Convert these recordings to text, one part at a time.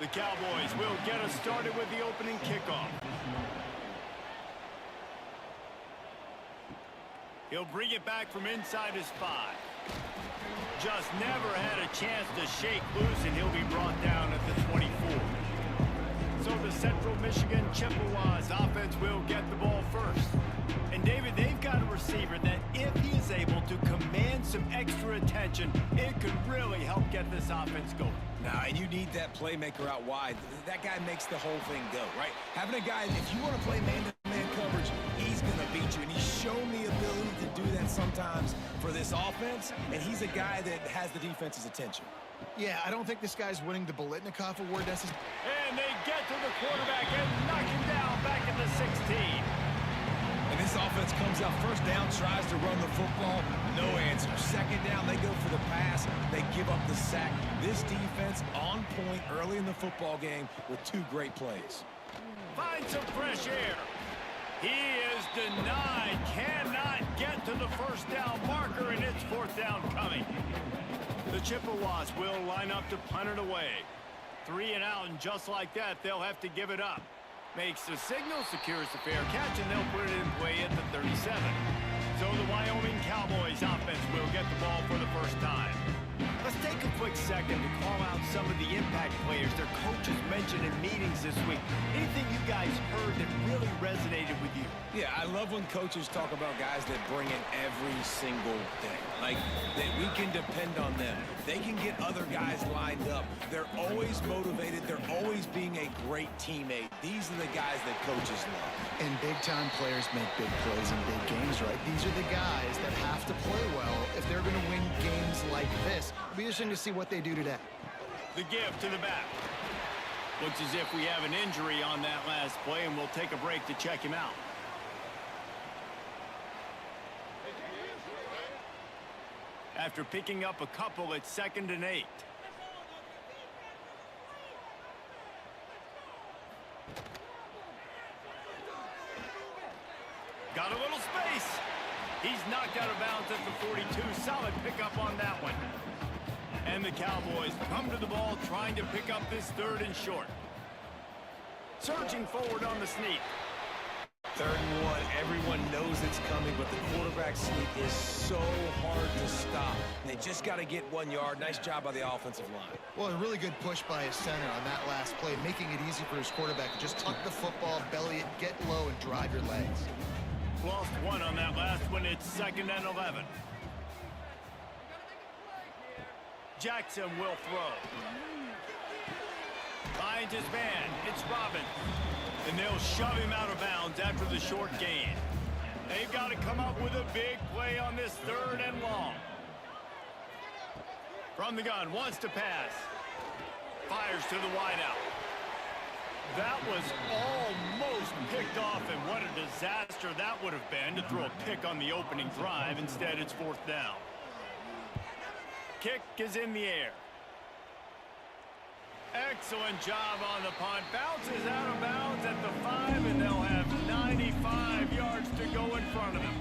The Cowboys will get us started with the opening kickoff. He'll bring it back from inside his 5. Just never had a chance to shake loose, and he'll be brought down at the 24. So the Central Michigan Chippewas offense will get the ball first. And David, they've got a receiver that if he is able to command some extra attention, it could really help get this offense going. Nah, and you need that playmaker out wide. That guy makes the whole thing go, right? Having a guy, if you want to play man-to-man coverage, he's going to beat you. And he's shown the ability to do that sometimes for this offense, and he's a guy that has the defense's attention. Yeah, I don't think this guy's winning the Bolitnikov Award necessarily. And they get to the quarterback and knock him down back at the 16. And this offense comes out first down, tries to run the football, no answer. Second down, they go for the pass, they give up the sack. This defense on point early in the football game with 2 great plays. Find some fresh air. He is denied, cannot get to the first down marker, and it's 4th down coming. The Chippewas will line up to punt it away. 3 and out, and just like that, they'll have to give it up. Makes the signal, secures the fair catch, and they'll put it in play at the 37. So the Wyoming Cowboys offense will get the ball for the first time. Let's take a quick second to call out some of the impact players their coaches mentioned in meetings this week. Anything you guys heard that really resonated with you? Yeah, I love when coaches talk about guys that bring it every single day. Like, that we can depend on them. They can get other guys lined up. They're always motivated. They're always being a great teammate. These are the guys that coaches love. And big-time players make big plays in big games, right? These are the guys that have to play well if they're going to win games like this. It'll be interesting to see what they do today. The give to the back. Looks as if we have an injury on that last play, and we'll take a break to check him out. After picking up a couple, it's 2nd and 8. Got a little space. He's knocked out of bounds at the 42. Solid pickup on that one. And the Cowboys come to the ball trying to pick up this 3rd and short. Surging forward on the sneak. 3rd and 1, everyone knows it's coming, but the quarterback sneak is so hard to stop. They just got to get 1 yard. Nice job by the offensive line. Well, a really good push by his center on that last play, making it easy for his quarterback to just tuck the football, belly it, get low, and drive your legs. Lost 1 on that last one. It's 2nd and 11. Jackson will throw. Finds his man. It's Robbins. And they'll shove him out of bounds after the short gain. They've got to come up with a big play on this 3rd and long. From the gun, wants to pass. Fires to the wideout. That was almost picked off, and what a disaster that would have been to throw a pick on the opening drive. Instead, it's 4th down. Kick is in the air. Excellent job on the punt. Bounces out of bounds at the 5, and they'll have 95 yards to go in front of them.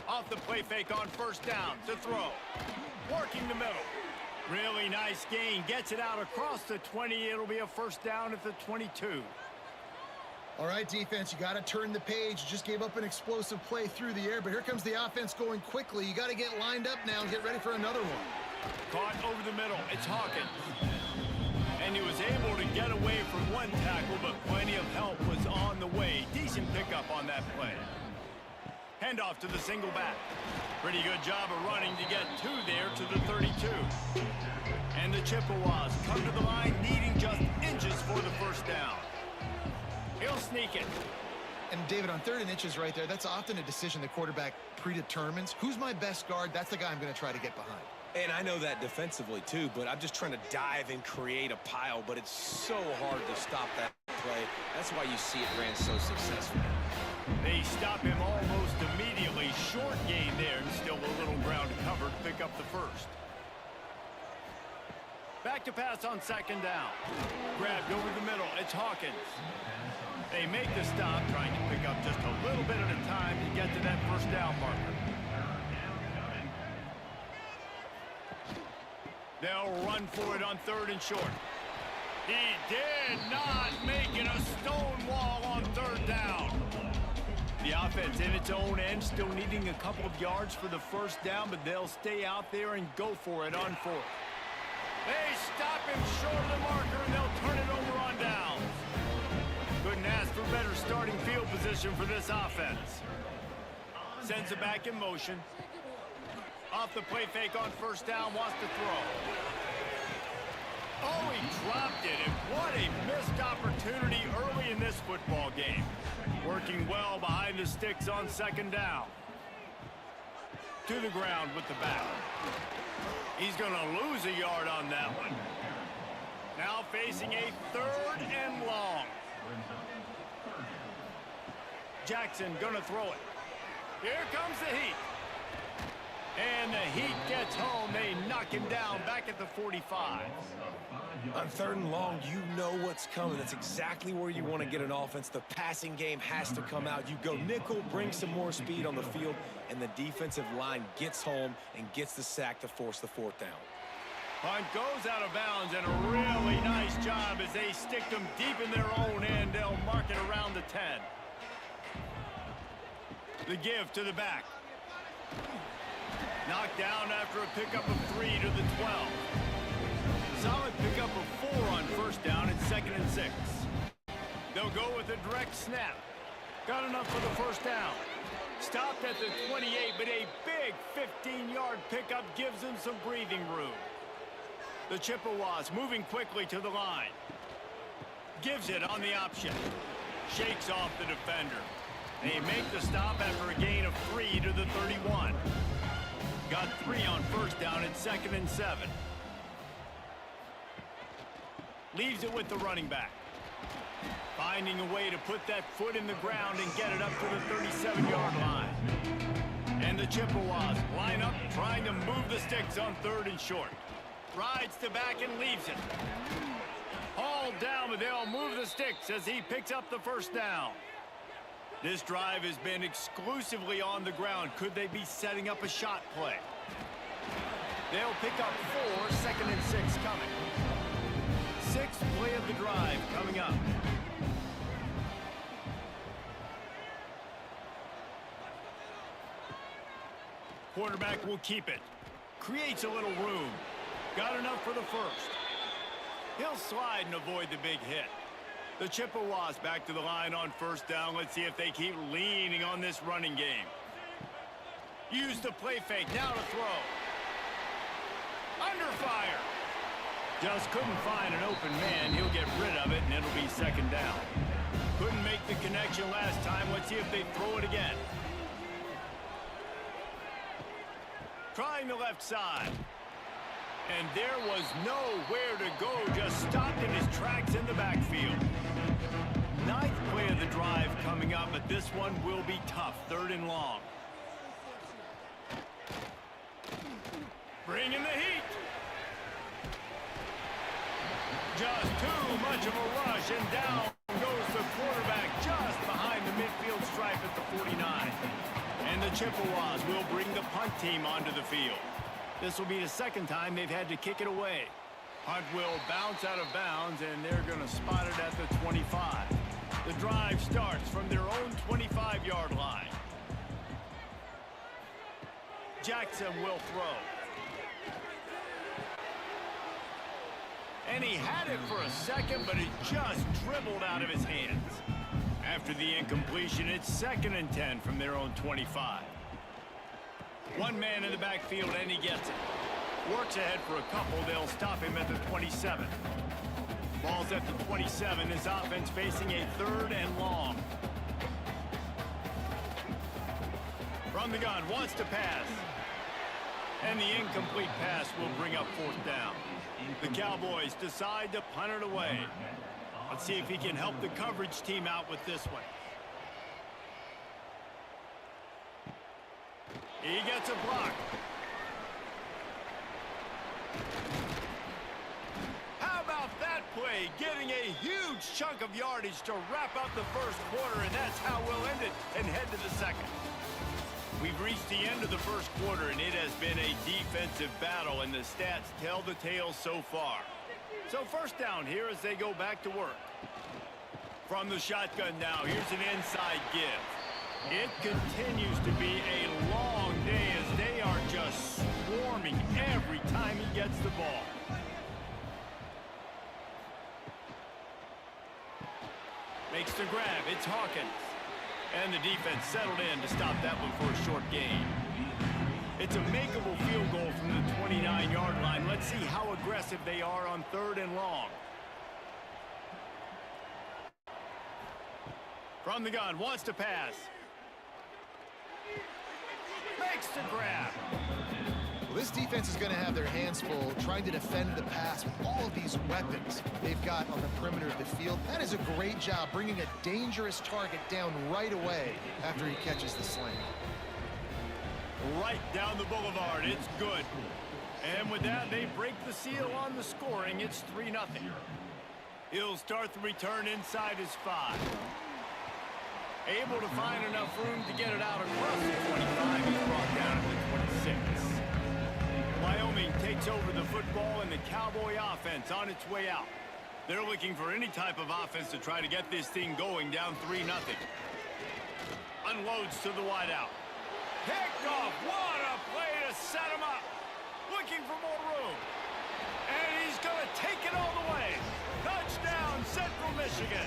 Off the play fake on 1st down to throw. Working the middle. Really nice gain. Gets it out across the 20. It'll be a 1st down at the 22. All right, defense, you got to turn the page. You just gave up an explosive play through the air, but here comes the offense going quickly. You got to get lined up now and get ready for another one. Caught over the middle. It's Hawkins. And he was able to get away from 1 tackle, but plenty of help was on the way. Decent pickup on that play. Handoff to the single back. Pretty good job of running to get 2 there to the 32. And the Chippewas come to the line needing just inches for the 1st down. He'll sneak it. And David, on 3rd and inches right there, that's often a decision the quarterback predetermines. Who's my best guard? That's the guy I'm going to try to get behind. And I know that defensively, too, but I'm just trying to dive and create a pile, but it's so hard to stop that play. That's why you see it ran so successfully. They stop him almost immediately. Short gain there, and still a little ground covered to pick up the 1st. Back to pass on 2nd down. Grabbed over the middle. It's Hawkins. They make the stop, trying to pick up just a little bit at a time to get to that 1st down marker. They'll run for it on 3rd and short. He did not make it a stone wall on 3rd down. The offense in its own end, still needing a couple of yards for the 1st down, but they'll stay out there and go for it on 4th. They stop him short of the marker, and they'll turn it over on downs. Couldn't ask for better starting field position for this offense. Sends it back in motion. Off the play fake on 1st down, wants to throw. Oh, he dropped it, and what a missed opportunity early in this football game. Working well behind the sticks on 2nd down. To the ground with the back. He's going to lose a yard on that one. Now facing a 3rd and long. Jackson going to throw it. Here comes the heat. And the Heat gets home. They knock him down back at the 45. On 3rd and long, you know what's coming. That's exactly where you want to get an offense. The passing game has to come out. You go nickel, bring some more speed on the field, and the defensive line gets home and gets the sack to force the 4th down. Punt goes out of bounds, and a really nice job as they stick them deep in their own end. They'll mark it around the 10. The give to the back. Knocked down after a pickup of 3 to the 12. Solid pickup of 4 on 1st down and 2nd and 6. They'll go with a direct snap. Got enough for the 1st down. Stopped at the 28, but a big 15-yard pickup gives them some breathing room. The Chippewas moving quickly to the line. Gives it on the option. Shakes off the defender. They make the stop after a gain of 3 to the 31. Got 3 on 1st down and 2nd and 7. Leaves it with the running back. Finding a way to put that foot in the ground and get it up to the 37-yard line. And the Chippewas line up trying to move the sticks on 3rd and short. Rides to back and leaves it. Hauled down, but they'll move the sticks as he picks up the 1st down. This drive has been exclusively on the ground. Could they be setting up a shot play? They'll pick up 4, 2nd and 6 coming. 6th play of the drive coming up. Quarterback will keep it. Creates a little room. Got enough for the 1st. He'll slide and avoid the big hit. The Chippewas back to the line on 1st down. Let's see if they keep leaning on this running game. Use the play fake. Now to throw. Under fire. Just couldn't find an open man. He'll get rid of it, and it'll be 2nd down. Couldn't make the connection last time. Let's see if they throw it again. Trying the left side. And there was nowhere to go, just stopped in his tracks in the backfield. 9th play of the drive coming up, but this one will be tough. 3rd and long. Bringing the heat. Just too much of a rush, and down goes the quarterback just behind the midfield stripe at the 49. And the Chippewas will bring the punt team onto the field. This will be the 2nd time they've had to kick it away. Punt will bounce out of bounds, and they're going to spot it at the 25. The drive starts from their own 25-yard line. Jackson will throw. And he had it for a second, but it just dribbled out of his hands. After the incompletion, it's 2nd and 10 from their own 25. One man in the backfield, and he gets it. Works ahead for a couple. They'll stop him at the 27. Ball's at the 27. His offense facing a 3rd and long. From the gun, wants to pass. And the incomplete pass will bring up 4th down. The Cowboys decide to punt it away. Let's see if he can help the coverage team out with this one. He gets a block. How about that play? Getting a huge chunk of yardage to wrap up the 1st quarter, and that's how we'll end it and head to the 2nd. We've reached the end of the first quarter, and it has been a defensive battle, and the stats tell the tale so far. So first down here as they go back to work. From the shotgun now, here's an inside give. It continues to be a long day as they are just swarming every time he gets the ball. Makes the grab. It's Hawkins. And the defense settled in to stop that one for a short gain. It's a makeable field goal from the 29-yard line. Let's see how aggressive they are on 3rd and long. From the gun, wants to pass. Makes the grab. Well, this defense is going to have their hands full trying to defend the pass with all of these weapons they've got on the perimeter of the field. That is a great job bringing a dangerous target down right away after he catches the sling. Right down the boulevard. It's good. And with that, they break the seal on the scoring. It's 3-0. He'll start the return inside his 5. Able to find enough room to get it out across the 25. He's brought down at the 26. Wyoming takes over the football, and the Cowboy offense on its way out. They're looking for any type of offense to try to get this thing going, down 3-0. Unloads to the wideout. Picked off. What a play to set him up. Looking for more room. And he's going to take it all the way. Touchdown, Central Michigan.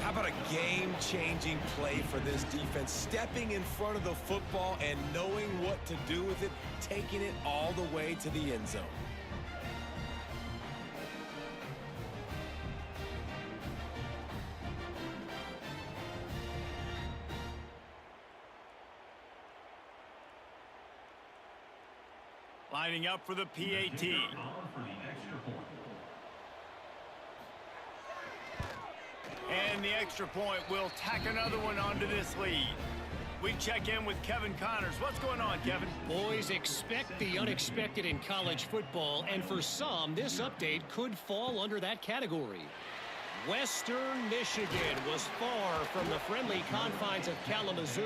How about a game-changing play for this defense? Stepping in front of the football and knowing what to do with it, taking it all the way to the end zone. Lining up for the PAT. And the extra point will tack another one onto this lead. We check in with Kevin Connors. What's going on, Kevin? Boys, expect the unexpected in college football, and for some, this update could fall under that category. Western Michigan was far from the friendly confines of Kalamazoo,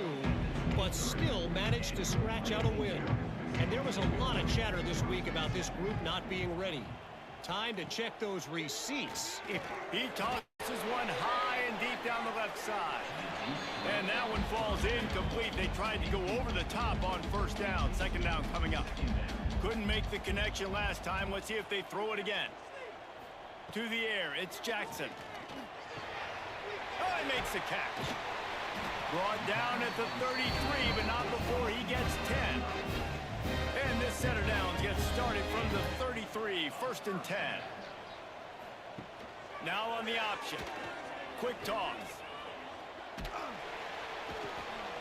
but still managed to scratch out a win. And there was a lot of chatter this week about this group not being ready. Time to check those receipts. He tosses one high and deep down the left side. And that one falls incomplete. They tried to go over the top on first down. Second down coming up. Couldn't make the connection last time. Let's see if they throw it again. To the air, it's Jackson. Oh, he makes the catch. Brought down at the 33, but not before he gets 10. And this set of downs gets started from the 33, 1st and 10. Now on the option. Quick toss.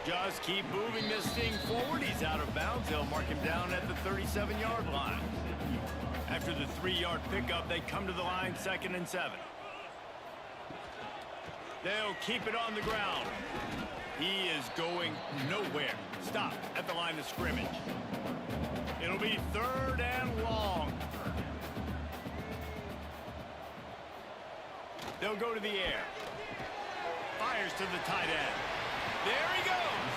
Just keep moving this thing forward. He's out of bounds. They'll mark him down at the 37-yard line. After the 3-yard pickup, they come to the line 2nd and 7. They'll keep it on the ground. He is going nowhere. Stop at the line of scrimmage. It'll be 3rd and long. They'll go to the air. Fires to the tight end. There he goes.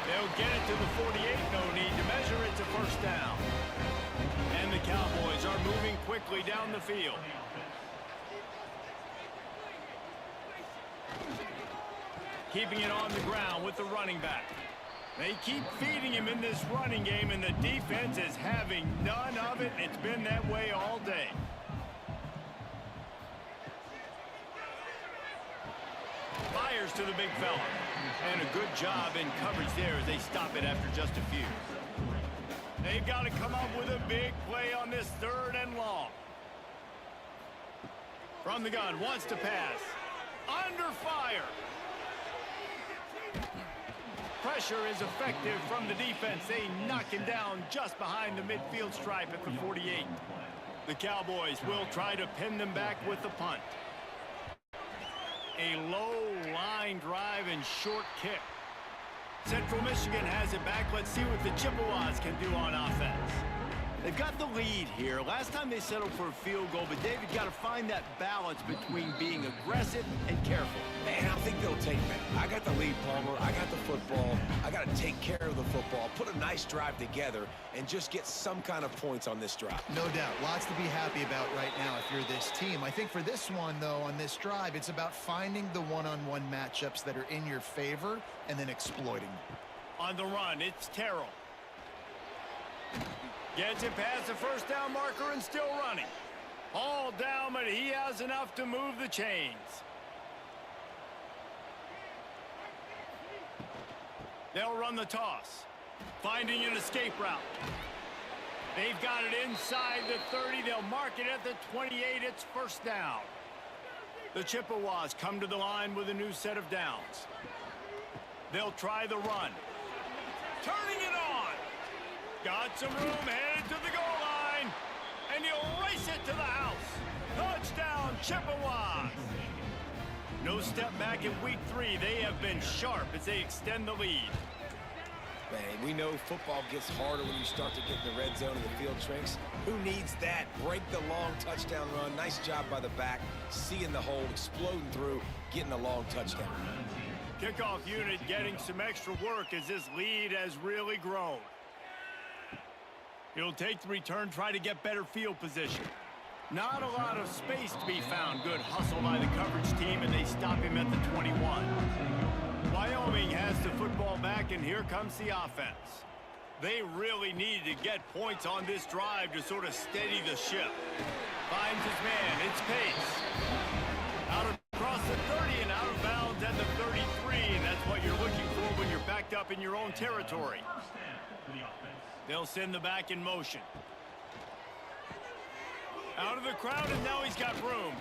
They'll get it to the 48. No need to measure. It's a first down. And the Cowboys are moving quickly down the field. Keeping it on the ground with the running back. They keep feeding him in this running game, and the defense is having none of it. It's been that way all day. Fires to the big fella. And a good job in coverage there as they stop it after just a few. They've got to come up with a big play on this 3rd and long. From the gun, wants to pass. Under fire. Pressure is effective from the defense. They knock him down just behind the midfield stripe at the 48. The Cowboys will try to pin them back with the punt. A low line drive and short kick. Central Michigan has it back. Let's see what the Chippewas can do on offense. They've got the lead here. Last time they settled for a field goal, but David got to find that balance between being aggressive and careful. Man, I think they'll take that. I got the lead, Palmer. I got the football. I got to take care of the football, put a nice drive together, and just get some kind of points on this drive. No doubt. Lots to be happy about right now if you're this team. I think for this one, though, on this drive, it's about finding the one-on-one matchups that are in your favor and then exploiting them. On the run, it's Terrell. Gets it past the first down marker and still running. All down, but he has enough to move the chains. They'll run the toss. Finding an escape route. They've got it inside the 30. They'll mark it at the 28. It's first down. The Chippewas come to the line with a new set of downs. They'll try the run. Turning it on. Got some room, headed to the goal line. And he'll race it to the house. Touchdown, Chippewas. No step back in week 3. They have been sharp as they extend the lead. Man, we know football gets harder when you start to get in the red zone and the field shrinks. Who needs that? Break the long touchdown run. Nice job by the back. Seeing the hole, exploding through, getting a long touchdown. Kickoff unit getting some extra work as this lead has really grown. He'll take the return, try to get better field position. Not a lot of space to be found. Good hustle by the coverage team, and they stop him at the 21. Wyoming has the football back, and here comes the offense. They really needed to get points on this drive to sort of steady the ship. Finds his man. It's Pace. Out across the 30 and out of bounds at the 33, and that's what you're looking for when you're backed up in your own territory. They'll send the back in motion. Out of the crowd, and now he's got room.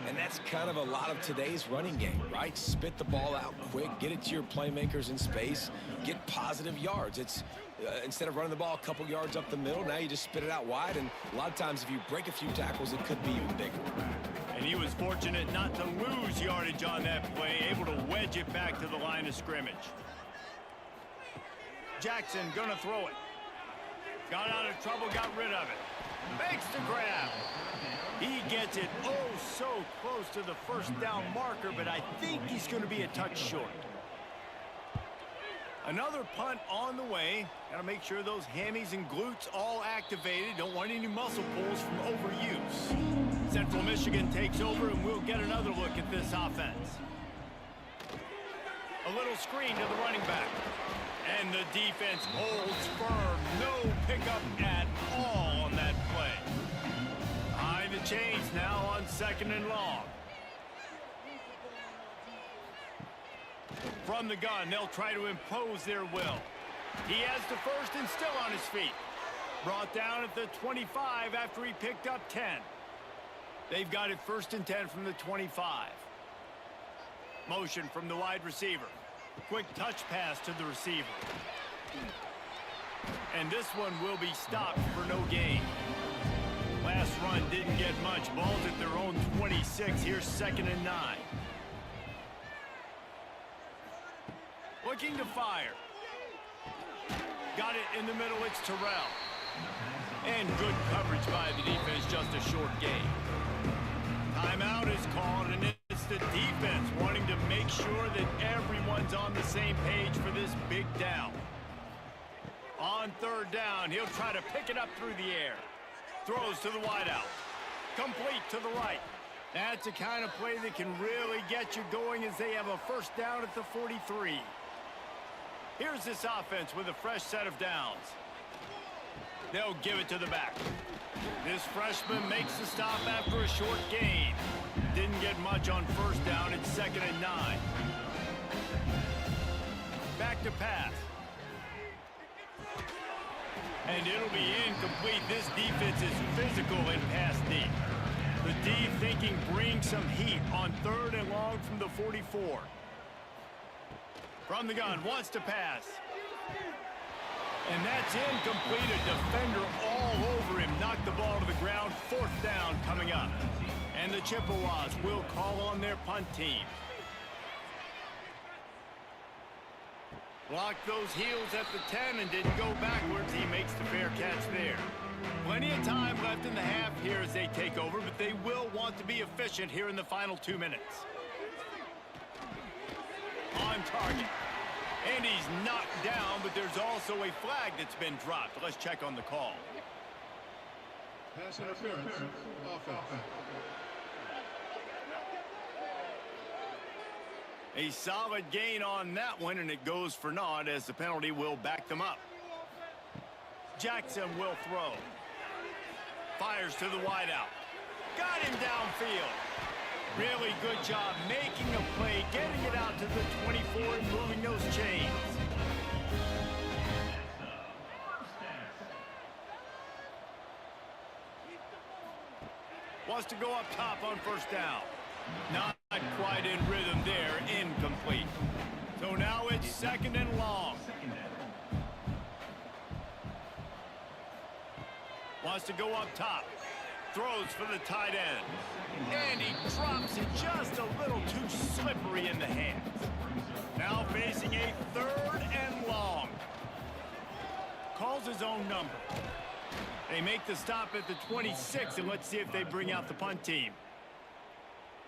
And that's kind of a lot of today's running game, right? Spit the ball out quick, get it to your playmakers in space, get positive yards. It's instead of running the ball a couple yards up the middle, now you just spit it out wide, and a lot of times if you break a few tackles, it could be even bigger. And he was fortunate not to lose yardage on that play, able to wedge it back to the line of scrimmage. Jackson gonna throw it. Got out of trouble, got rid of it. Makes the grab. He gets it oh so close to the first down marker, but I think he's going to be a touch short. Another punt on the way. Got to make sure those hammies and glutes all activated. Don't want any muscle pulls from overuse. Central Michigan takes over, and we'll get another look at this offense. A little screen to the running back. And the defense holds firm. No pickup at all on that play. Behind the chains now on 2nd and long. From the gun, they'll try to impose their will. He has the first and still on his feet. Brought down at the 25 after he picked up 10. They've got it 1st and 10 from the 25. Motion from the wide receiver. Quick touch pass to the receiver. And this one will be stopped for no gain. Last run didn't get much. Ball's at their own 26. Here's 2nd and 9. Looking to fire. Got it in the middle. It's Terrell. And good coverage by the defense. Just a short gain. Timeout is called, and it's the defense wanting to make sure that everyone's on the same page for this big down. On 3rd down, he'll try to pick it up through the air. Throws to the wideout. Complete to the right. That's the kind of play that can really get you going as they have a 1st down at the 43. Here's this offense with a fresh set of downs. They'll give it to the back. This freshman makes the stop after a short gain. Didn't get much on 1st down. It's 2nd and 9. Back to pass. And it'll be incomplete. This defense is physical and pass deep. The D thinking bring some heat on 3rd and long from the 44. From the gun, wants to pass. And that's incomplete. A defender all over him. Knocked the ball to the ground. 4th down coming up. And the Chippewas will call on their punt team. Blocked those heels at the 10 and didn't go backwards. He makes the fair catch there. Plenty of time left in the half here as they take over, but they will want to be efficient here in the final 2 minutes. On target. And he's knocked down, but there's also a flag that's been dropped. Let's check on the call. Pass interference. Offense. A solid gain on that one, and it goes for naught as the penalty will back them up. Jackson will throw. Fires to the wideout. Got him downfield. Really good job making a play, getting it out to the 24 and moving those chains. Wants to go up top on first down. Not quite in rhythm there, incomplete. So now it's 2nd and long. Wants to go up top. Throws for the tight end. And he drops it just a little too slippery in the hands. Now facing a 3rd and long. Calls his own number. They make the stop at the 26, and let's see if they bring out the punt team.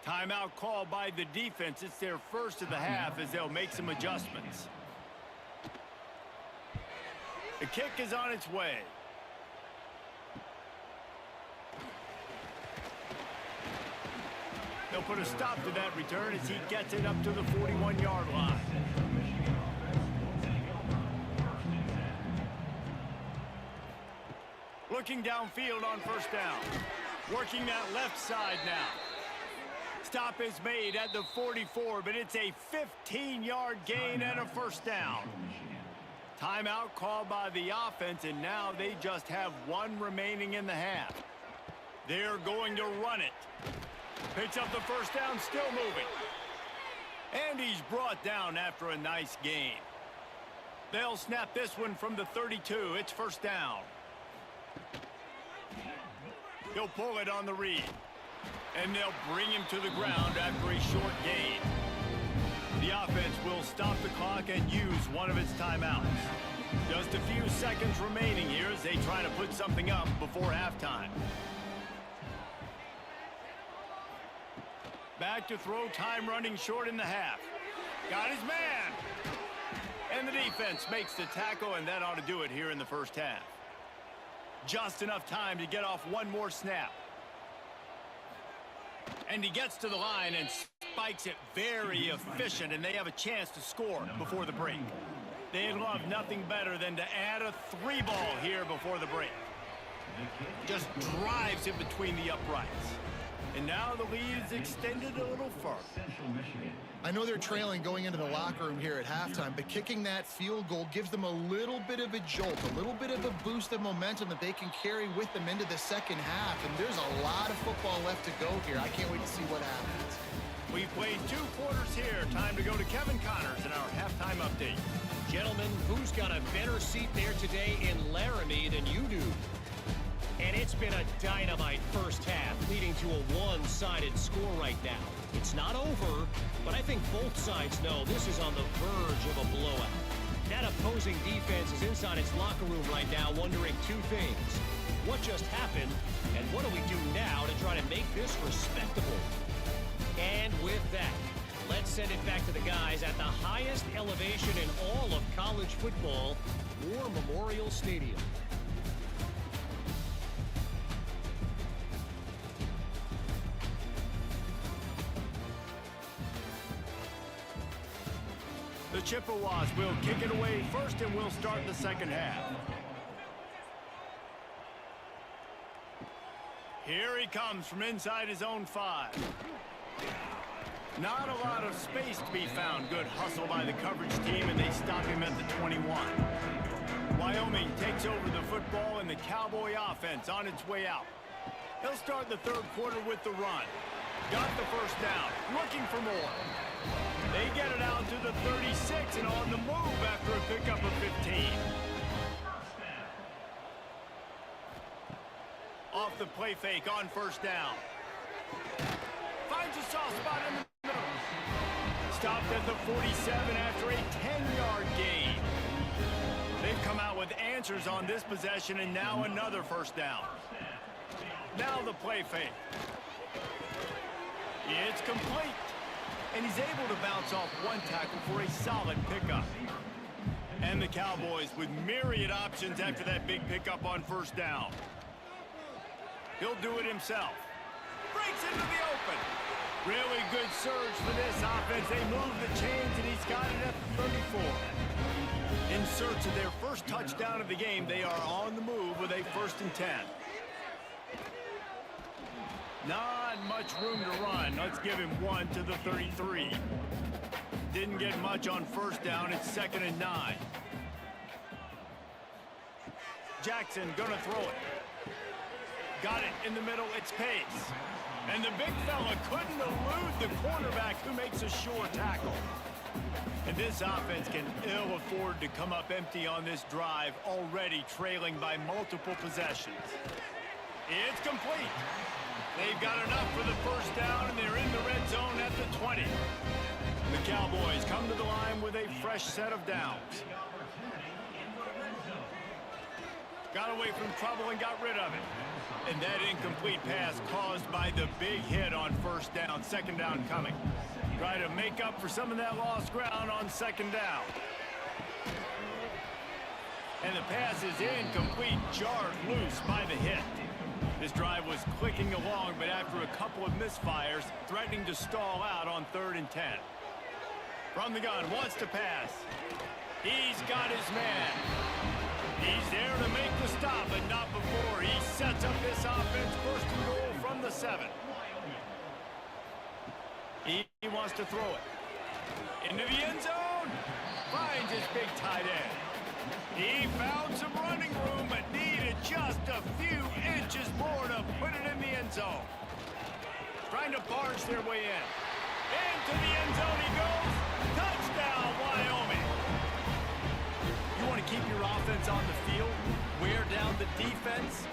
Timeout called by the defense. It's their first of the half as they'll make some adjustments. The kick is on its way. They'll put a stop to that return as he gets it up to the 41-yard line. Looking downfield on first down. Working that left side now. Stop is made at the 44, but it's a 15-yard gain and a first down. Timeout called by the offense, and now they just have one remaining in the half. They're going to run it. Picks up the first down, still moving. And he's brought down after a nice gain. They'll snap this one from the 32. It's first down. He'll pull it on the read. And they'll bring him to the ground after a short gain. The offense will stop the clock and use one of its timeouts. Just a few seconds remaining here as they try to put something up before halftime. Back to throw, time running short in the half. Got his man. And the defense makes the tackle, and that ought to do it here in the first half. Just enough time to get off one more snap. And he gets to the line and spikes it very efficient, and they have a chance to score before the break. They'd love nothing better than to add a 3-ball here before the break. Just drives it between the uprights. And now the lead is extended a little further. I know they're trailing going into the locker room here at halftime, but kicking that field goal gives them a little bit of a jolt, a little bit of a boost of momentum that they can carry with them into the second half. And there's a lot of football left to go here. I can't wait to see what happens. We played 2 quarters here. Time to go to Kevin Connors in our halftime update. Gentlemen, who's got a better seat there today in Laramie than you do? And it's been a dynamite first half, leading to a one-sided score right now. It's not over, but I think both sides know this is on the verge of a blowout. That opposing defense is inside its locker room right now wondering 2 things. What just happened, and what do we do now to try to make this respectable? And with that, let's send it back to the guys at the highest elevation in all of college football, War Memorial Stadium. The Chippewas will kick it away first, and we'll start the second half. Here he comes from inside his own 5. Not a lot of space to be found. Good hustle by the coverage team, and they stop him at the 21. Wyoming takes over the football, and the Cowboy offense on its way out. He'll start the third quarter with the run. Got the first down, looking for more. They get it out to the 36 and on the move after a pickup of 15. Off the play fake on first down. Finds a soft spot in the middle. Stopped at the 47 after a 10-yard gain. They've come out with answers on this possession, and now another first down. Now the play fake. It's complete. And he's able to bounce off one tackle for a solid pickup. And the Cowboys with myriad options after that big pickup on first down. He'll do it himself. Breaks into the open. Really good surge for this offense. They move the chains, and he's got it at the 34. In search of their first touchdown of the game, they are on the move with a 1st and 10. Not much room to run. Let's give him one to the 33. Didn't get much on first down. It's 2nd and 9. Jackson gonna throw it. Got it in the middle. It's Pace. And the big fella couldn't elude the cornerback who makes a sure tackle. And this offense can ill afford to come up empty on this drive, already trailing by multiple possessions. It's complete. They've got enough for the first down, and they're in the red zone at the 20. The Cowboys come to the line with a fresh set of downs. Got away from trouble and got rid of it. And that incomplete pass caused by the big hit on first down. 2nd down coming. Try to make up for some of that lost ground on 2nd down. And the pass is incomplete, jarred loose by the hit. This drive was clicking along, but after a couple of misfires, threatening to stall out on 3rd and 10. From the gun, wants to pass. He's got his man. He's there to make the stop, but not before. He sets up this offense 1st and goal from the 7. He wants to throw it. Into the end zone. Finds his big tight end. He found some running room, but needed just a few inches more to put it in the end zone. Trying to barge their way in. Into the end zone he goes. Touchdown, Wyoming. You want to keep your offense on the field, wear down the defense,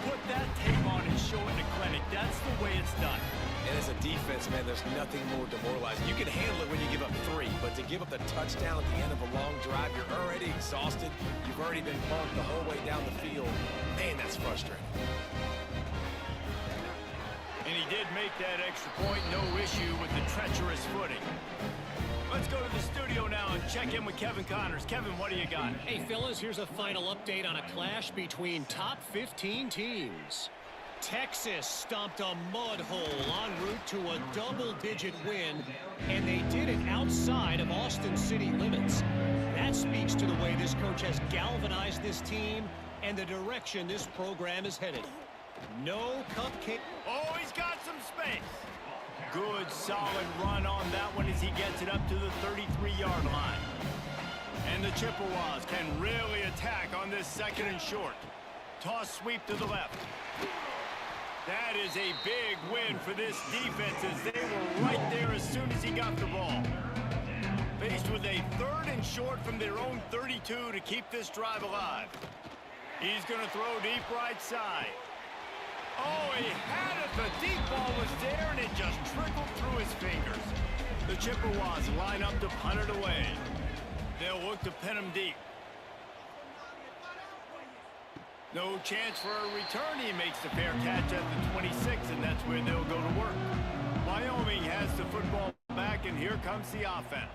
put that tape on and show it in a clinic. That's the way it's done. And as a defense, man, there's nothing more demoralizing. You can handle it when you give up 3, but to give up the touchdown at the end of a long drive, you're already exhausted. You've already been bumped the whole way down the field. Man, that's frustrating. And he did make that extra point. No issue with the treacherous footing. Let's go to the studio now and check in with Kevin Connors. Kevin, what do you got? Hey, fellas, here's a final update on a clash between top 15 teams. Texas stomped a mud hole en route to a double-digit win, and they did it outside of Austin city limits. That speaks to the way this coach has galvanized this team and the direction this program is headed. No cupcake. Oh, he's got some space. Good, solid run on that one as he gets it up to the 33-yard line. And the Chippewas can really attack on this 2nd and short. Toss sweep to the left. That is a big win for this defense as they were right there as soon as he got the ball. Faced with a 3rd and short from their own 32 to keep this drive alive. He's going to throw deep right side. Oh, he had it. The deep ball was there, and it just trickled through his fingers. The Chippewas line up to punt it away. They'll look to pin him deep. No chance for a return. He makes the fair catch at the 26, and that's where they'll go to work. Wyoming has the football back, and here comes the offense.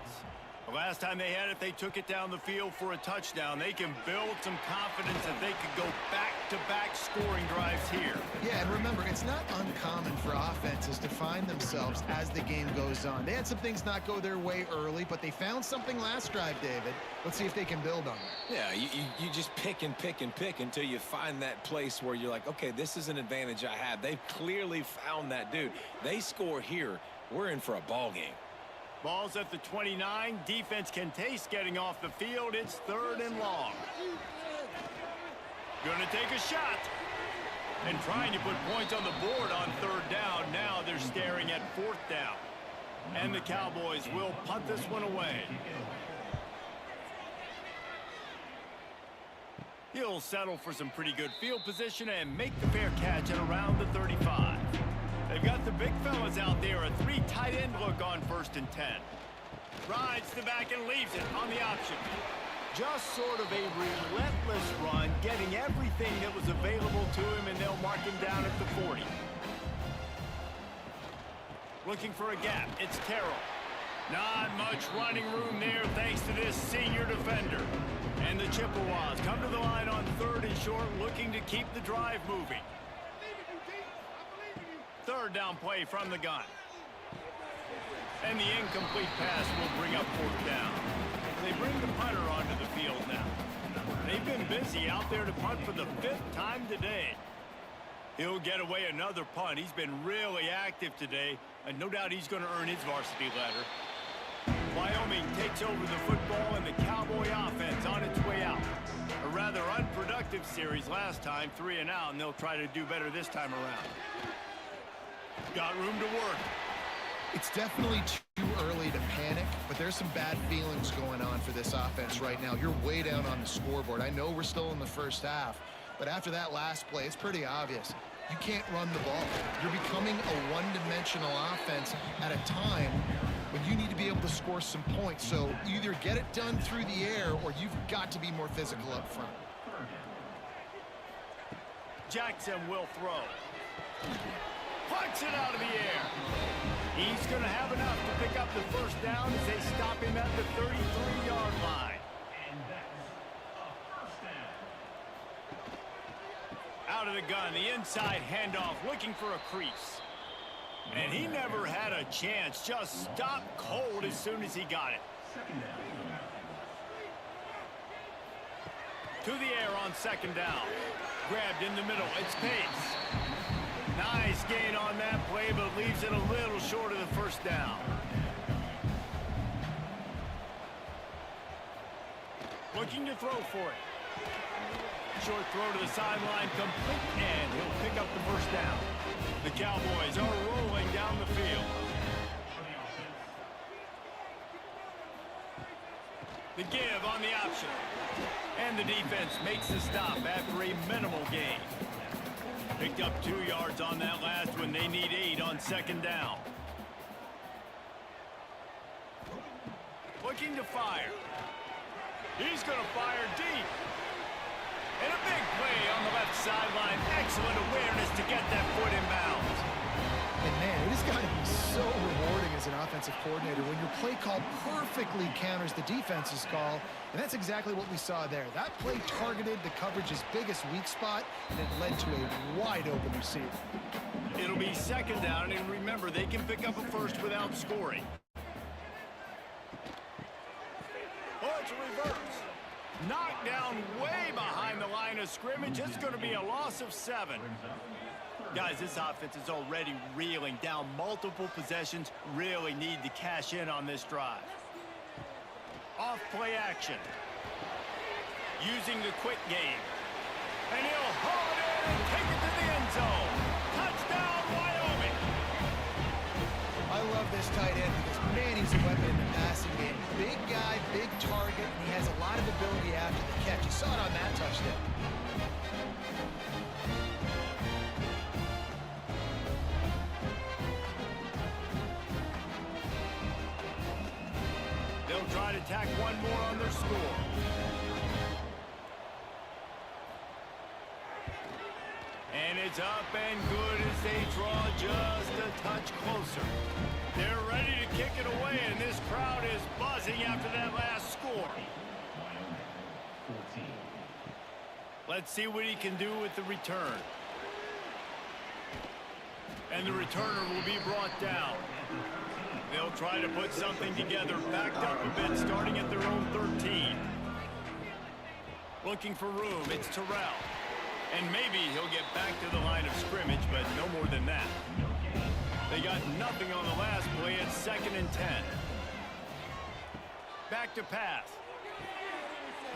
The last time they had it, they took it down the field for a touchdown. They can build some confidence that they could go back-to-back scoring drives here. Yeah, and remember, it's not uncommon for offenses to find themselves as the game goes on. They had some things not go their way early, but they found something last drive, David. Let's see if they can build on it. Yeah, you just pick and pick and pick until you find that place where you're like, okay, this is an advantage I have. They've clearly found that dude. They score here, we're in for a ball game. Ball's at the 29. Defense can taste getting off the field. It's 3rd and long. Gonna take a shot. And trying to put points on the board on 3rd down. Now they're staring at 4th down. And the Cowboys will punt this one away. He'll settle for some pretty good field position and make the fair catch at around the 35. They've got the big fellas out there, a 3 tight end look on 1st and 10. Rides the back and leaves it on the option. Just sort of a relentless run, getting everything that was available to him, and they'll mark him down at the 40. Looking for a gap. It's Carroll. Not much running room there thanks to this senior defender. And the Chippewas come to the line on 3rd and short, looking to keep the drive moving. 3rd down play from the gun. And the incomplete pass will bring up 4th down. They bring the punter onto the field now. They've been busy out there to punt for the 5th time today. He'll get away another punt. He's been really active today, and no doubt he's going to earn his varsity letter. Wyoming takes over the football, and the Cowboy offense on its way out. A rather unproductive series last time, 3 and out, and they'll try to do better this time around. Got room to work. It's definitely too early to panic, but there's some bad feelings going on for this offense right now. You're way down on the scoreboard. I know we're still in the first half, but after that last play, it's pretty obvious. You can't run the ball. You're becoming a one-dimensional offense at a time when you need to be able to score some points. So either get it done through the air or you've got to be more physical up front. Jackson will throw. Punts it out of the air. He's going to have enough to pick up the 1st down as they stop him at the 33-yard line. Out of the gun, the inside handoff, looking for a crease. And he never had a chance, just stopped cold as soon as he got it. To the air on 2nd down. Grabbed in the middle, it's Pace. Nice gain on that play, but leaves it a little short of the 1st down. Looking to throw for it. Short throw to the sideline, complete, and he'll pick up the 1st down. The Cowboys are rolling down the field. The give on the option. And the defense makes the stop after a minimal gain. Picked up 2 yards on that last one. They need 8 on 2nd down. Looking to fire. He's going to fire deep. And a big play on the left sideline. Excellent awareness to get that foot in bounds. And man, it has got to be so rewarding as an offensive coordinator when your play call perfectly counters the defense's call. And that's exactly what we saw there. That play targeted the coverage's biggest weak spot, and it led to a wide-open receiver. It'll be 2nd down, and remember, they can pick up a 1st without scoring. Oh, it's a reverse. Knocked down way behind the line of scrimmage. It's going to be a loss of 7. Guys, this offense is already reeling down multiple possessions. Really need to cash in on this drive. Off play action. Using the quick game. And he'll haul it in and take it to the end zone. Touchdown, Wyoming. I love this tight end because, man, he's a weapon in the passing game. Big guy, big target, and he has a lot of ability after the catch. You saw it on that touchdown. They'll try to tack one more on their score. And it's up and good as they draw just a touch closer. They're ready to kick it away, and this crowd is buzzing after that last score. Let's see what he can do with the return. And the returner will be brought down. They'll try to put something together, backed up a bit, starting at their own 13. Looking for room, it's Terrell. And maybe he'll get back to the line of scrimmage, but no more than that. They got nothing on the last play. It's 2nd and 10. Back to pass.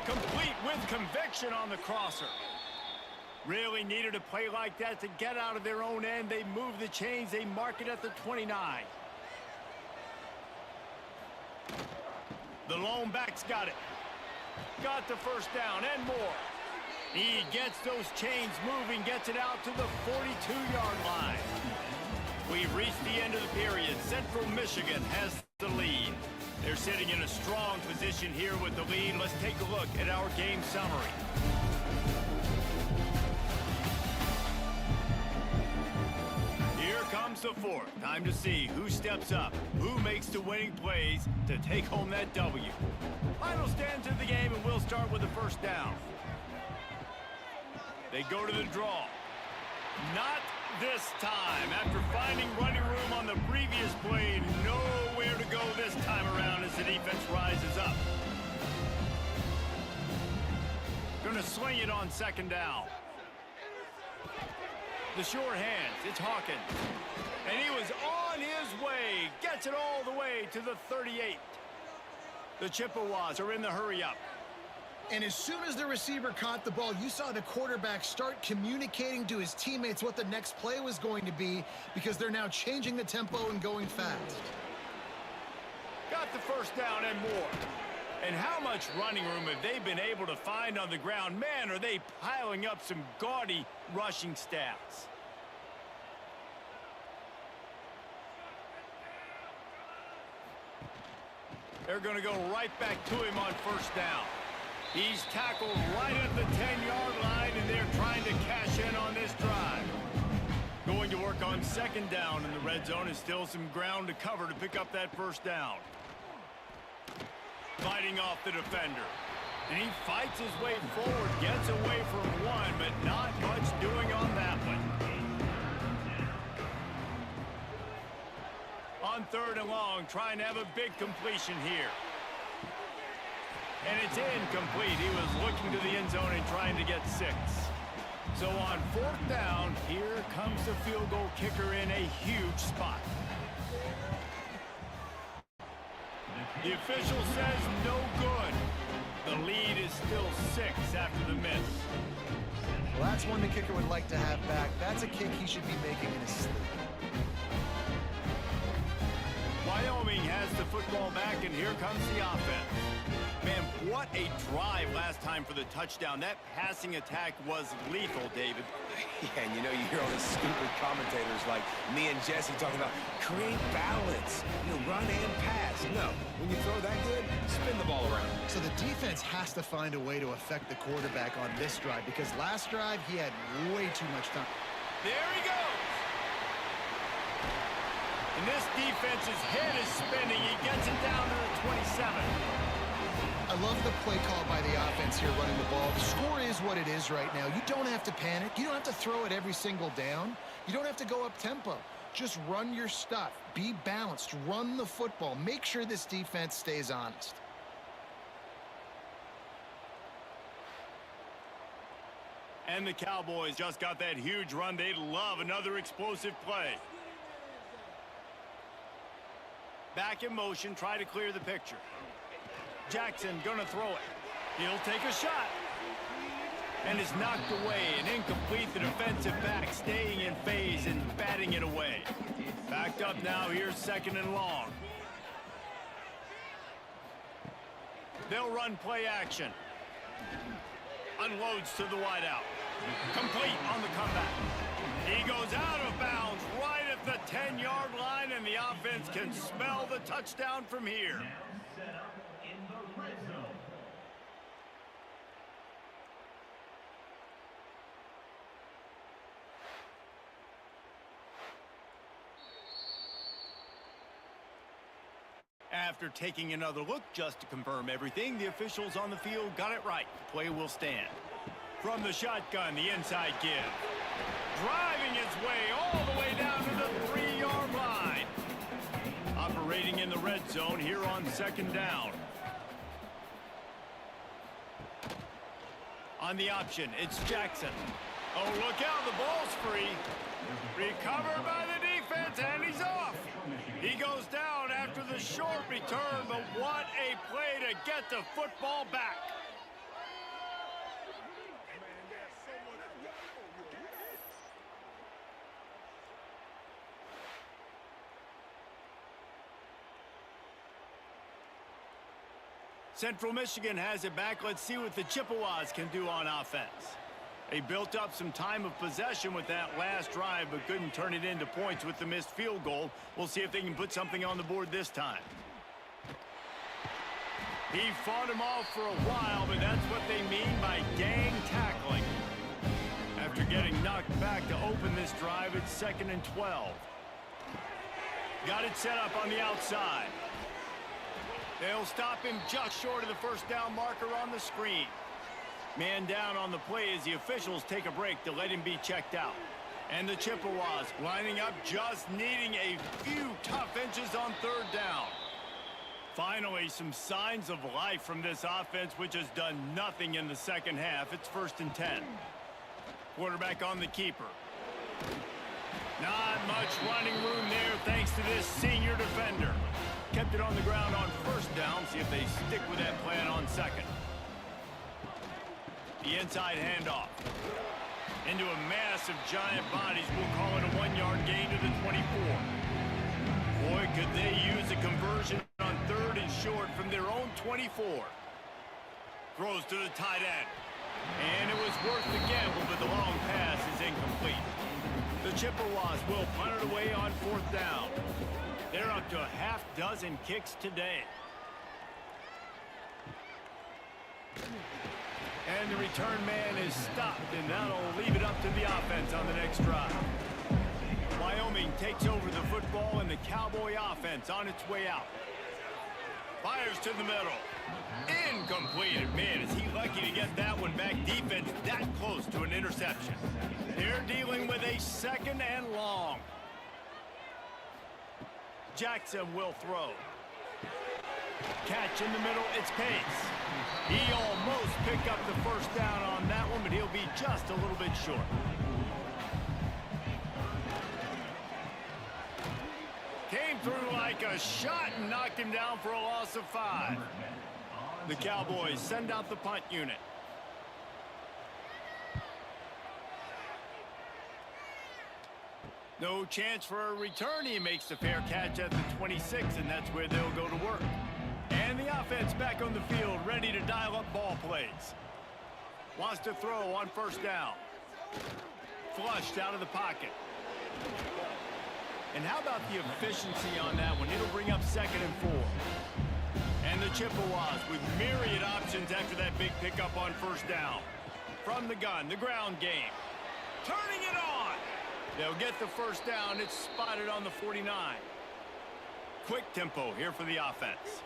Complete with conviction on the crosser. Really needed a play like that to get out of their own end. They move the chains. They mark it at the 29. The lone back's got it. Got the 1st down and more. He gets those chains moving, gets it out to the 42-yard line. We've reached the end of the period. Central Michigan has the lead. They're sitting in a strong position here with the lead. Let's take a look at our game summary. Here comes the fourth. Time to see who steps up, who makes the winning plays to take home that W. Final stands of the game, and we'll start with the first down. They go to the draw. Not this time. After finding running room on the previous play, nowhere to go this time around as the defense rises up. Gonna sling it on second down. The short hands, it's Hawkins. And he was on his way. Gets it all the way to the 38. The Chippewas are in the hurry-up. And as soon as the receiver caught the ball, you saw the quarterback start communicating to his teammates what the next play was going to be, because they're now changing the tempo and going fast. Got the first down and more. And how much running room have they been able to find on the ground? Man, are they piling up some gaudy rushing stats. They're going to go right back to him on first down. He's tackled right at the 10-yard line, and they're trying to cash in on this drive. Going to work on second down in the red zone, is still some ground to cover to pick up that first down. Fighting off the defender. And he fights his way forward, gets away from one, but not much doing on that one. On third and long, trying to have a big completion here. And it's incomplete. He was looking to the end zone and trying to get 6. So on fourth down, here comes the field goal kicker in a huge spot. The official says no good. The lead is still 6 after the miss. Well, that's one the kicker would like to have back. That's a kick he should be making in his sleep. Wyoming has the football back, and here comes the offense. Man, what a drive last time for the touchdown. That passing attack was lethal, David. Yeah, and you know, you hear all these stupid commentators like me and Jesse talking about create balance, run and pass. No, when you throw that good, spin the ball around. So the defense has to find a way to affect the quarterback on this drive, because last drive he had way too much time. There he goes. And this defense's head is spinning. He gets it down to the 27. I love the play call by the offense here running the ball. The score is what it is right now. You don't have to panic. You don't have to throw it every single down. You don't have to go up tempo. Just run your stuff. Be balanced. Run the football. Make sure this defense stays honest. And the Cowboys just got that huge run. They love another explosive play. Back in motion, try to clear the picture. Jackson gonna throw it. He'll take a shot. And it's knocked away and incomplete. The defensive back staying in phase and batting it away. Backed up now. Here's second and long. They'll run play action. Unloads to the wideout. Complete on the comeback. He goes out of bounds right at the 10-yard line, and the offense can smell the touchdown from here. After taking another look just to confirm everything, the officials on the field got it right. The play will stand. From the shotgun, the inside give. Driving his way all the way down to the 3-yard line. Operating in the red zone here on second down. On the option, it's Jackson. Oh, look out, the ball's free. Recovered by the defense, and he's off. He goes down after the short return, but what a play to get the football back. Central Michigan has it back. Let's see what the Chippewas can do on offense. They built up some time of possession with that last drive, but couldn't turn it into points with the missed field goal. We'll see if they can put something on the board this time. He fought him off for a while, but that's what they mean by gang tackling. After getting knocked back to open this drive, it's 2nd and 12. Got it set up on the outside. They'll stop him just short of the first down marker on the screen. Man down on the play as the officials take a break to let him be checked out. And the Chippewas lining up, just needing a few tough inches on 3rd down. Finally, some signs of life from this offense, which has done nothing in the second half. It's 1st and 10. Quarterback on the keeper. Not much running room there thanks to this senior defender. Kept it on the ground on 1st down. See if they stick with that plan on 2nd. The inside handoff. Into a mass of giant bodies. We'll call it a 1-yard gain to the 24. Boy, could they use a conversion on 3rd and short from their own 24. Throws to the tight end. And it was worth the gamble, but the long pass is incomplete. The Chippewas will punt it away on 4th down. They're up to a half-dozen kicks today. And the return man is stopped, and that'll leave it up to the offense on the next drive. Wyoming takes over the football, and the Cowboy offense on its way out. Fires to the middle. Incomplete. Man, is he lucky to get that one back. Defense that close to an interception. They're dealing with a 2nd and long. Jackson will throw. Catch in the middle. It's Pace. He almost picked up the 1st down on that one, but he'll be just a little bit short. Came through like a shot and knocked him down for a loss of 5. The Cowboys send out the punt unit. No chance for a return. He makes the fair catch at the 26, and that's where they'll go to work. And the offense back on the field, ready to dial up ball plays. Wants to throw on 1st down. Flushed out of the pocket. And how about the efficiency on that one? It'll bring up 2nd and 4. And the Chippewas with myriad options after that big pickup on 1st down. From the gun, the ground game. Turning it on. They'll get the 1st down. It's spotted on the 49. Quick tempo here for the offense.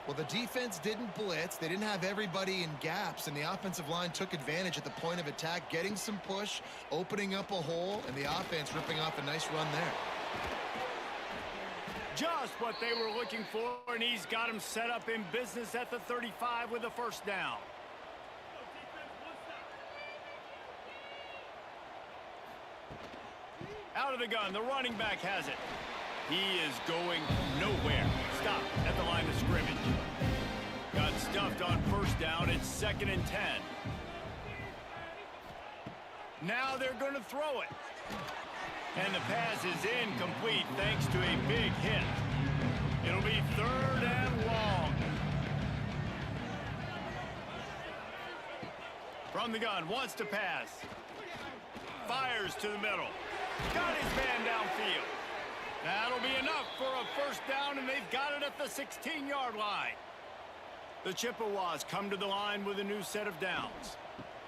Well, the defense didn't blitz. They didn't have everybody in gaps, and the offensive line took advantage at the point of attack, getting some push, opening up a hole, and the offense ripping off a nice run there. Just what they were looking for, and he's got him set up in business at the 35 with the 1st down. Out of the gun, the running back has it. He is going nowhere. Stop at the line of scrimmage. Got stuffed on 1st down. It's 2nd and 10. Now they're going to throw it. And the pass is incomplete thanks to a big hit. It'll be 3rd and long. From the gun, wants to pass. Fires to the middle. Got his man downfield. That'll be enough for a 1st down, and they've got it at the 16-yard line. The Chippewas come to the line with a new set of downs.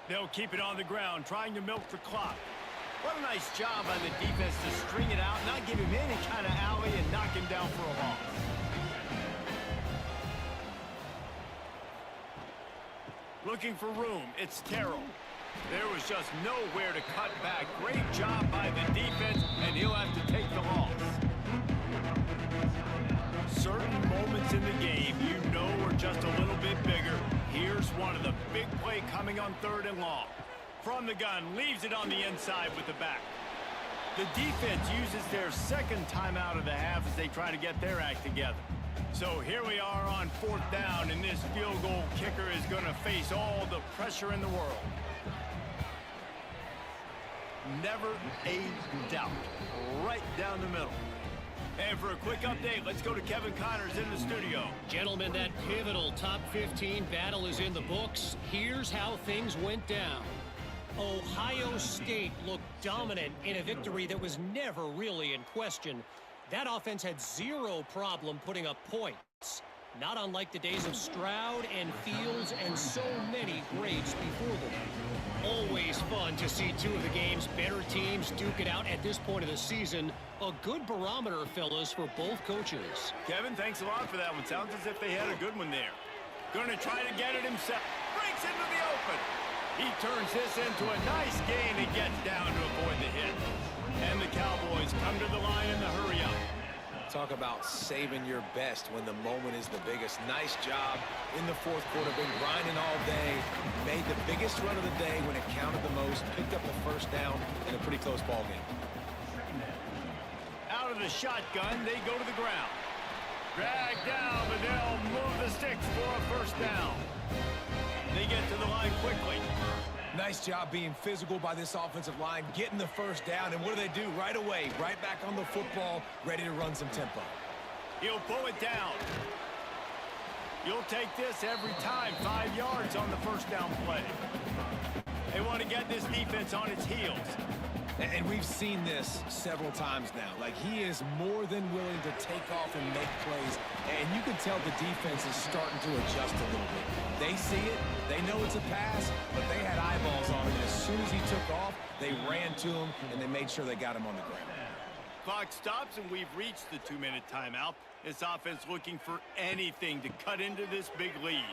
They'll keep it on the ground, trying to milk the clock. What a nice job by the defense to string it out, not give him any kind of alley, and knock him down for a loss. Looking for room, it's Terrell. There was just nowhere to cut back. Great job by the defense, and he'll have to take the loss. Certain moments in the game you know are just a little bit bigger. Here's one of the big play coming on 3rd and long. From the gun, leaves it on the inside with the back. The defense uses their 2nd timeout of the half as they try to get their act together. So here we are on 4th down, and this field goal kicker is going to face all the pressure in the world. Never a doubt. Right down the middle. And for a quick update, let's go to Kevin Connors in the studio. Gentlemen, that pivotal top 15 battle is in the books. Here's how things went down. Ohio State looked dominant in a victory that was never really in question. That offense had zero problem putting up points. not unlike the days of Stroud and Fields and so many greats before them. Always fun to see two of the game's better teams duke it out at this point of the season. A good barometer, fellas, for both coaches. Kevin, thanks a lot for that one. Sounds as if they had a good one there. Going to try to get it himself. Breaks into the open. He turns this into a nice gain and gets down to avoid the hit. And the Cowboys come to the line in the hurry-up. Talk about saving your best when the moment is the biggest. Nice job in the fourth quarter. Been grinding all day. Made the biggest run of the day when it counted the most. Picked up the first down in a pretty close ball game. Out of the shotgun, they go to the ground. Drag down, but they'll move the sticks for a first down. They get to the line quickly. Nice job being physical by this offensive line, getting the first down, and what do? Right away, right back on the football, ready to run some tempo. He'll pull it down. You'll take this every time. 5 yards on the first down play. They want to get this defense on its heels. And we've seen this several times now. Like, he is more than willing to take off and make plays. And you can tell the defense is starting to adjust a little bit. They see it. They know it's a pass, but they had eyeballs on him. And as soon as he took off, they ran to him, and they made sure they got him on the ground. Clock stops, and we've reached the 2-minute timeout. This offense looking for anything to cut into this big lead.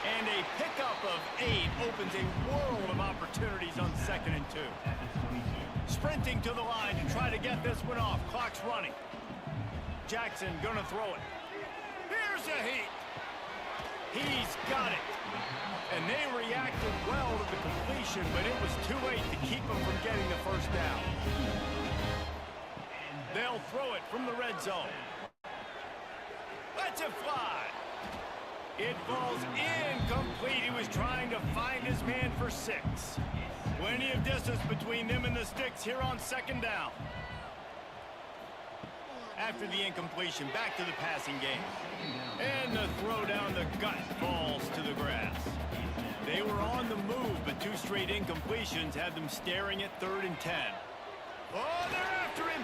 And a pickup of 8 opens a world of opportunities on 2nd and 2. Sprinting to the line to try to get this one off. Clock's running. Jackson gonna throw it. Here's a heat. He's got it. And they reacted well to the completion, but it was too late to keep them from getting the first down. They'll throw it from the red zone. Let's it fly. It falls incomplete. He was trying to find his man for 6. Plenty of distance between them and the sticks here on 2nd down. After the incompletion, back to the passing game. And the throw down the gut falls to the grass. They were on the move, but 2 straight incompletions had them staring at 3rd and 10. Oh, they're after him.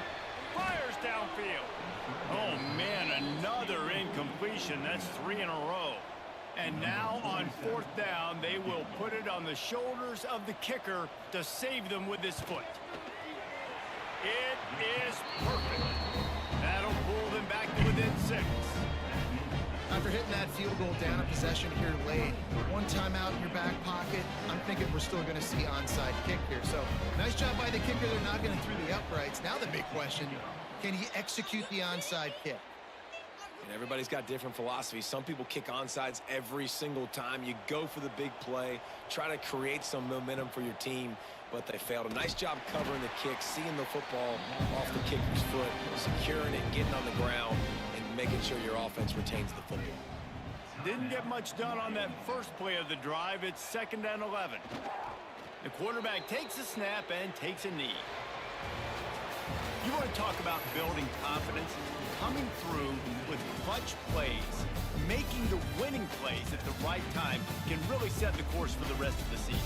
Fires downfield. Oh, man, another incompletion. That's 3 in a row. And now on 4th down, they will put it on the shoulders of the kicker to save them with his foot. It is perfect. That'll pull them back to within 6. After hitting that field goal down a possession here late, 1 timeout in your back pocket, I'm thinking we're still going to see onside kick here. So nice job by the kicker. They're not going through the uprights. Now the big question, can he execute the onside kick? And everybody's got different philosophies. Some people kick onsides every single time. You go for the big play, try to create some momentum for your team, but they failed. A nice job covering the kick, seeing the football off the kicker's foot, securing it, getting on the ground, and making sure your offense retains the football. Didn't get much done on that first play of the drive. It's 2nd and 11. The quarterback takes a snap and takes a knee. You want to talk about building confidence? Coming through with clutch plays, making the winning plays at the right time can really set the course for the rest of the season.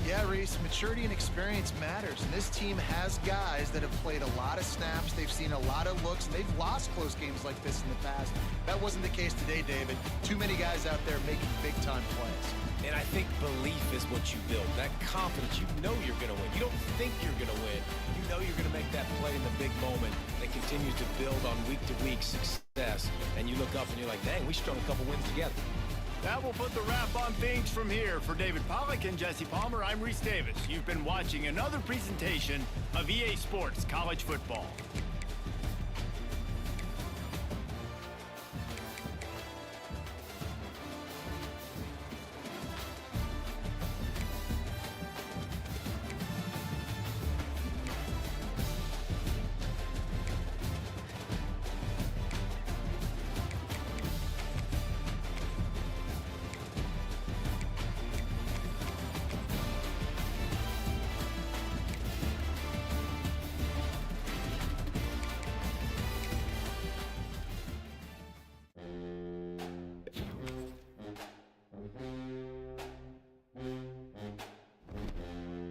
Yeah, Reese, maturity and experience matters, and this team has guys that have played a lot of snaps. They've seen a lot of looks, and they've lost close games like this in the past. That wasn't the case today, David. Too many guys out there making big-time plays. And I think belief is what you build. That confidence, you know you're going to win. You don't think you're going to win. You know you're going to make that play in the big moment that continues to build on week-to-week success. And you look up and you're like, dang, we strung a couple wins together. That will put the wrap on things from here. For David Pollack and Jesse Palmer, I'm Reese Davis. You've been watching another presentation of EA Sports College Football.